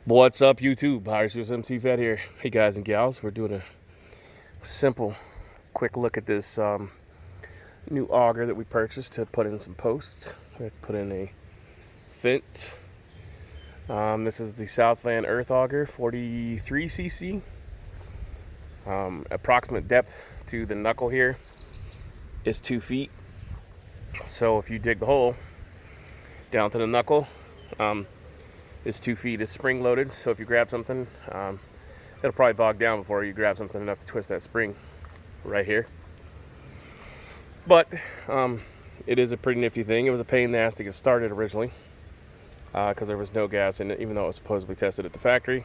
What's up, YouTube? USMC Vet here. Hey guys and gals, we're doing a simple quick look at this new auger that we purchased to put in some posts. We put in a fence. This is the Southland earth auger, 43 cc. Approximate depth to the knuckle here is 2 feet. So if you dig the hole down to the knuckle, is 2 feet. It's spring loaded, so if you grab something, it'll probably bog down before you grab something enough to twist that spring right here. But it is a pretty nifty thing. It was a pain in the ass to get started originally because there was no gas in it, even though it was supposedly tested at the factory.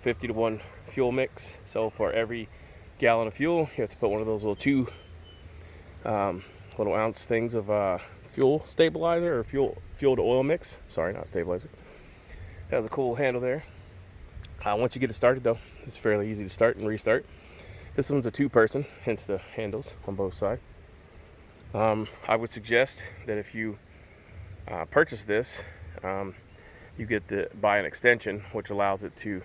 50-to-1 fuel mix. So for every gallon of fuel, you have to put one of those little two little ounce things of fuel stabilizer or fuel to oil mix. Sorry, not stabilizer. It has a cool handle there. Once you get it started though, it's fairly easy to start and restart. This one's a two-person, hence the handles on both sides. I would suggest that if you purchase this, you get to buy an extension, which allows it to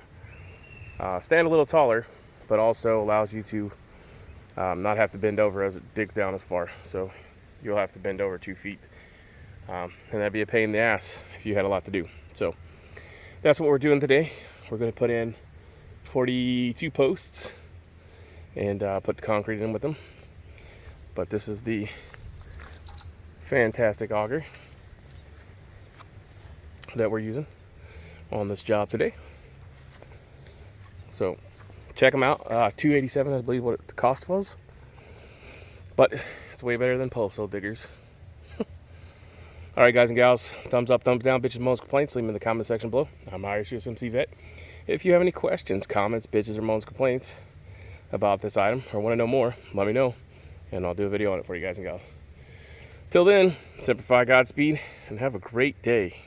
stand a little taller, but also allows you to not have to bend over as it digs down as far. So you'll have to bend over 2 feet, and that'd be a pain in the ass if you had a lot to do. So that's what we're doing today. We're going to put in 42 posts and put the concrete in with them. But this is the fantastic auger that we're using on this job today. So check them out. $287, I believe, what the cost was. But it's way better than pole diggers. All right, guys and gals, thumbs up, thumbs down, bitches, moans, complaints, leave them in the comment section below. I'm Irish USMC Vet. If you have any questions, comments, bitches, or moans, complaints about this item, or want to know more, let me know, and I'll do a video on it for you guys and gals. Till then, simplify, Godspeed, and have a great day.